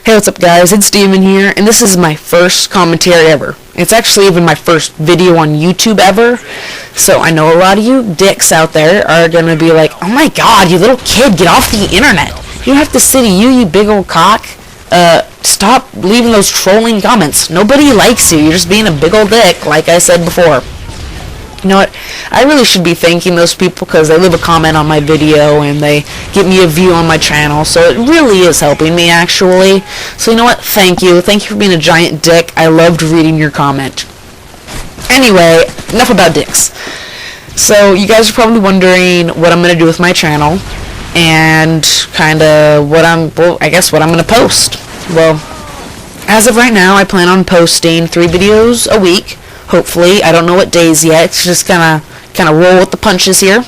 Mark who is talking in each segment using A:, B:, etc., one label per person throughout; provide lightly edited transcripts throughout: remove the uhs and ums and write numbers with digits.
A: Hey, what's up guys, it's Steven here, and this is my first commentary ever. It's actually even my first video on YouTube ever, so I know a lot of you dicks out there are gonna be like, oh my god, you little kid, get off the internet. You don't have to sit you big old cock. Stop leaving those trolling comments. Nobody likes you, you're just being a big old dick, like I said before. You know what, I really should be thanking those people because they leave a comment on my video and they give me a view on my channel, so it really is helping me actually. So you know what, thank you for being a giant dick. I loved reading your comment. Anyway, enough about dicks. So you guys are probably wondering what I'm going to do with my channel and kinda what I'm going to post. Well, as of right now I plan on posting 3 videos a week. Hopefully, I don't know what days yet. It's just kind of roll with the punches here.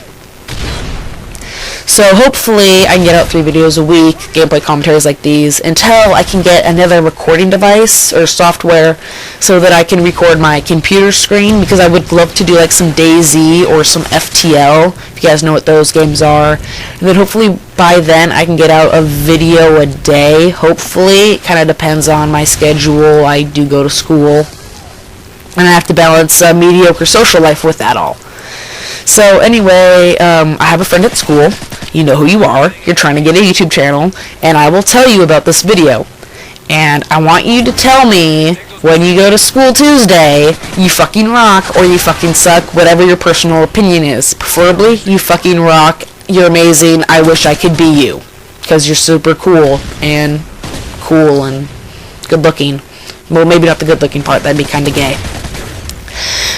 A: So hopefully, I can get out 3 videos a week, gameplay commentaries like these, until I can get another recording device or software so that I can record my computer screen, because I would love to do like some DayZ or some FTL, if you guys know what those games are. And then hopefully by then I can get out a video a day. Hopefully, it kind of depends on my schedule. I do go to school, and I have to balance a mediocre social life with that all. So anyway, I have a friend at school. You know who you are. You're trying to get a YouTube channel, and I will tell you about this video. And I want you to tell me when you go to school Tuesday, you fucking rock or you fucking suck, whatever your personal opinion is. Preferably, you fucking rock, you're amazing, I wish I could be you. Because you're super cool and good looking. Well, maybe not the good looking part, that'd be kinda gay.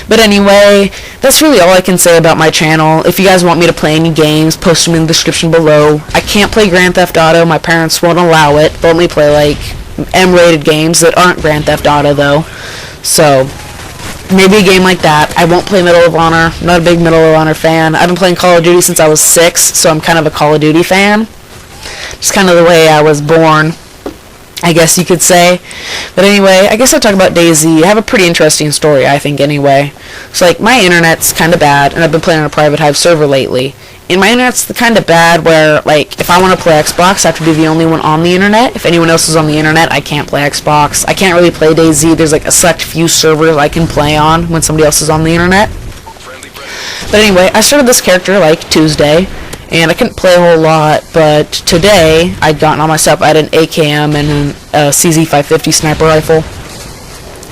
A: But anyway, that's really all I can say about my channel. If you guys want me to play any games, post them in the description below. I can't play Grand Theft Auto, my parents won't allow it. They'll let me play like M-rated games that aren't Grand Theft Auto though. So, maybe a game like that. I won't play Medal of Honor. I'm not a big Medal of Honor fan. I've been playing Call of Duty since I was 6, so I'm kind of a Call of Duty fan. It's kind of the way I was born, I guess you could say. But anyway, I guess I'll talk about DayZ. I have a pretty interesting story, I think, anyway. So, like, my internet's kind of bad, and I've been playing on a private Hive server lately. And my internet's the kind of bad where, like, if I want to play Xbox, I have to be the only one on the internet. If anyone else is on the internet, I can't play Xbox. I can't really play DayZ. There's, like, a select few servers I can play on when somebody else is on the internet. But anyway, I started this character, like, Tuesday. And I couldn't play a whole lot, but today I'd gotten all my stuff. I had an AKM and a CZ550 sniper rifle.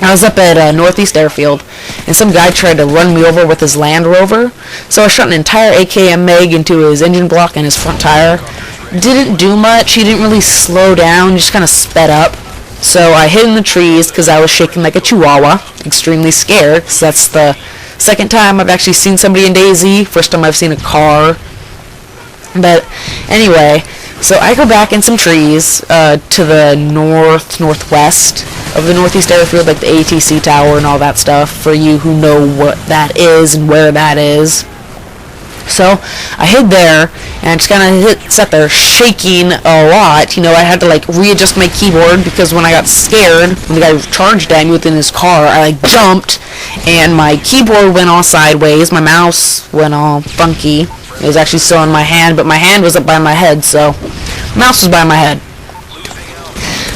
A: I was up at Northeast Airfield, and some guy tried to run me over with his Land Rover. So I shot an entire AKM mag into his engine block and his front tire. Didn't do much. He didn't really slow down, just kind of sped up. So I hid in the trees because I was shaking like a chihuahua, extremely scared, because that's the second time I've actually seen somebody in DayZ. First time I've seen a car. But anyway, so I go back in some trees to the northwest of the Northeast Airfield, like the ATC tower and all that stuff, for you who know what that is and where that is. So I hid there, and I just kind of sat there shaking a lot. You know, I had to like readjust my keyboard because when I got scared, when the guy charged at me within his car, I like jumped, and my keyboard went all sideways, my mouse went all funky. It was actually still in my hand, but my hand was up by my head, so mouse was by my head.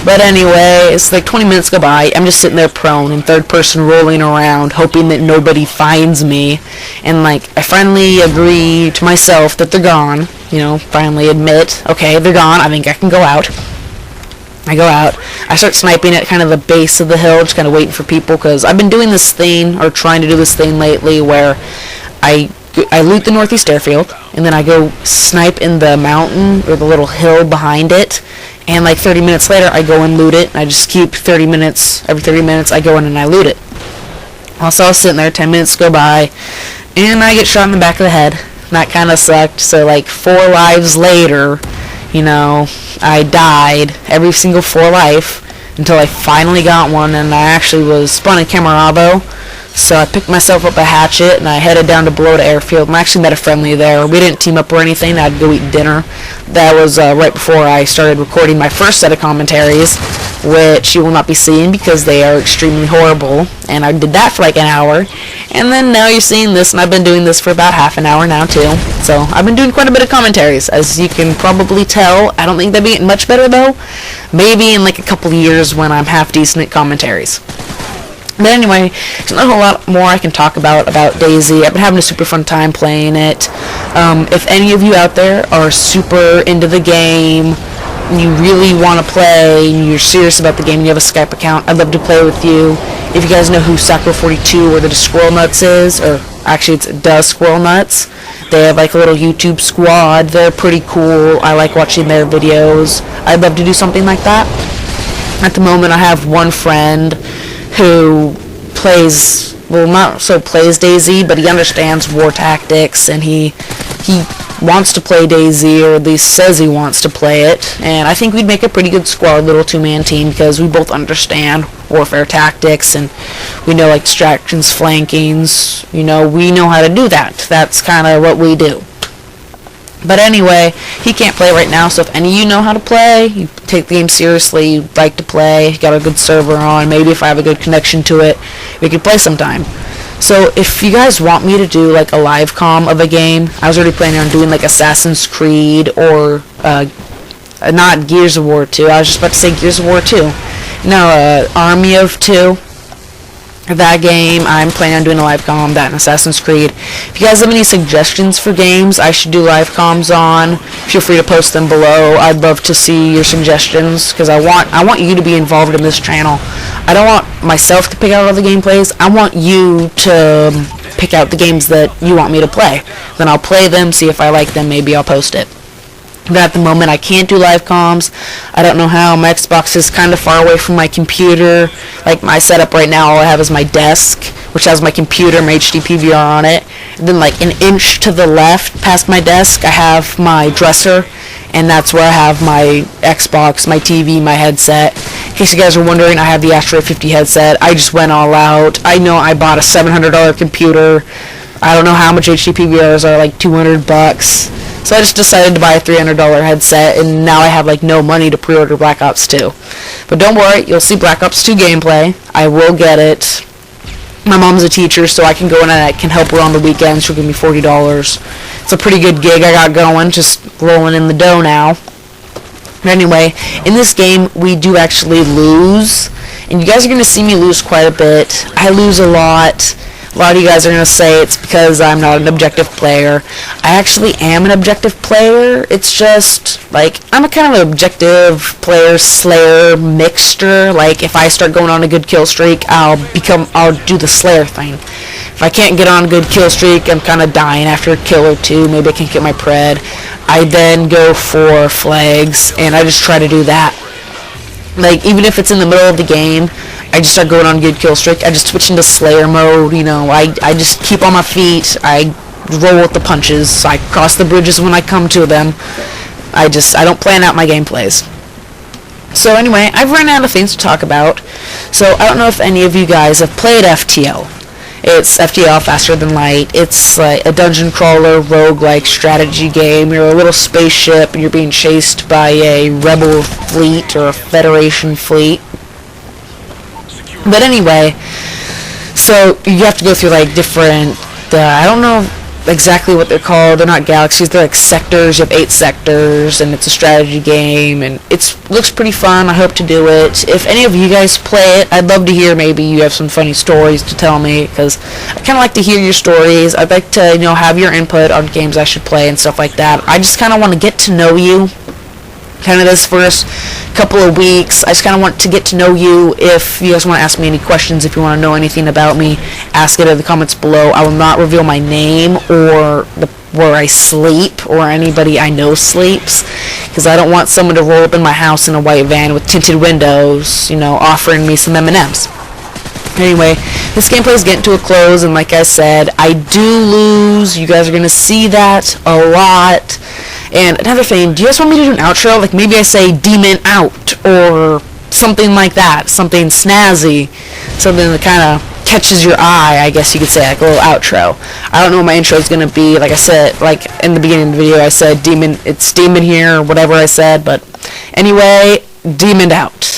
A: But anyway, it's like 20 minutes go by. I'm just sitting there prone in third person rolling around, hoping that nobody finds me. And like, I finally agree to myself that they're gone. You know, finally admit, okay, they're gone. I think I can go out. I go out. I start sniping at kind of the base of the hill, just kind of waiting for people, because I've been doing this thing, or trying to do this thing lately, where I loot the Northeast Airfield, and then I go snipe in the mountain, or the little hill behind it, and like 30 minutes later, I go and loot it, and I just keep 30 minutes, every 30 minutes, I go in and I loot it. Also, I was sitting there, 10 minutes go by, and I get shot in the back of the head. That kind of sucked, so like 4 lives later, you know, I died every single 4 life, until I finally got one, and I actually was spawned in Camaravo. So I picked myself up a hatchet, and I headed down to below the airfield, and I actually met a friendly there. We didn't team up or anything. I'd go eat dinner. That was right before I started recording my first set of commentaries. which you will not be seeing because they are extremely horrible, and I did that for like an hour, and then now you're seeing this, and I've been doing this for about half an hour now too, so I've been doing quite a bit of commentaries, as you can probably tell. I don't think they'll be getting much better though, maybe in like a couple years when I'm half decent at commentaries. But anyway, there's not a whole lot more I can talk about DayZ. I've been having a super fun time playing it. If any of you out there are super into the game, and you really want to play, and you're serious about the game, and you have a Skype account, I'd love to play with you. If you guys know who Sacro42 or the Squirrel Nuts is, or actually it's the Squirrel Nuts, they have like a little YouTube squad. They're pretty cool. I like watching their videos. I'd love to do something like that. At the moment, I have one friend who plays, well, not so plays DayZ, but he understands war tactics, and he wants to play DayZ, or at least says he wants to play it, and I think we'd make a pretty good squad little two-man team, because we both understand warfare tactics, and we know like distractions, flankings, we know how to do that. That's kind of what we do. But anyway, he can't play right now, so if any of you know how to play, you take the game seriously, you like to play, got a good server on, maybe if I have a good connection to it, we could play sometime. So if you guys want me to do like a live comm of a game, I was already planning on doing like Assassin's Creed or not Gears of War 2, I was just about to say Gears of War 2. No, Army of 2. That game, I'm planning on doing a live comm, that and Assassin's Creed. If you guys have any suggestions for games I should do live comms on, feel free to post them below. I'd love to see your suggestions, because I want you to be involved in this channel. I don't want myself to pick out all the gameplays. I want you to pick out the games that you want me to play. Then I'll play them, see if I like them, maybe I'll post it. But at the moment, I can't do live comms. I don't know how. My Xbox is kind of far away from my computer. Like, my setup right now, all I have is my desk, which has my computer, my HD PVR on it. And then, like, an inch to the left, past my desk, I have my dresser. And that's where I have my Xbox, my TV, my headset. In case you guys are wondering, I have the Asteroid 50 headset. I just went all out. I know I bought a $700 computer. I don't know how much HD PVRs are, like $200. So I just decided to buy a $300 headset, and now I have like no money to pre-order Black Ops 2. But don't worry, you'll see Black Ops 2 gameplay. I will get it. My mom's a teacher, so I can go in and I can help her on the weekends. She'll give me $40. It's a pretty good gig I got going, just rolling in the dough now. But anyway, in this game, we do actually lose. And you guys are going to see me lose quite a bit. I lose a lot. A lot of you guys are going to say it's because I'm not an objective player. I actually am an objective player. It's just, like, I'm a kind of objective player slayer mixture. Like, if I start going on a good kill streak, I'll do the slayer thing. If I can't get on a good kill streak, I'm kind of dying after a kill or two. Maybe I can't get my pred. I then go for flags, and I just try to do that. Like, even if it's in the middle of the game, I just start going on a good kill streak. I just switch into Slayer mode, I just keep on my feet. I roll with the punches. I cross the bridges when I come to them. I don't plan out my gameplays. So anyway, I've run out of things to talk about. So I don't know if any of you guys have played FTL. It's FTL, Faster Than Light. It's like a dungeon crawler, roguelike strategy game. You're a little spaceship and you're being chased by a rebel fleet or a Federation fleet. But anyway, so you have to go through like different, I don't know exactly what they're called. They're not galaxies, they're like sectors. You have 8 sectors, and it's a strategy game, and it looks pretty fun. I hope to do it. If any of you guys play it, I'd love to hear. Maybe you have some funny stories to tell me, because I kind of like to hear your stories. I'd like to, have your input on games I should play and stuff like that. I just kind of want to get to know you. Kind of this first couple of weeks, I just kind of want to get to know you. If you guys want to ask me any questions, if you want to know anything about me, ask it in the comments below. I will not reveal my name or where I sleep, or anybody I know sleeps, because I don't want someone to roll up in my house in a white van with tinted windows, offering me some M&Ms. Anyway, this gameplay is getting to a close, and like I said, I do lose. You guys are going to see that a lot. And another thing, do you guys want me to do an outro? Like, maybe I say demon out, or something like that. Something snazzy. Something that kind of catches your eye, I guess you could say, like a little outro. I don't know what my intro is going to be. Like I said, like in the beginning of the video, I said demon, it's demon here, or whatever I said. But anyway, demoned out.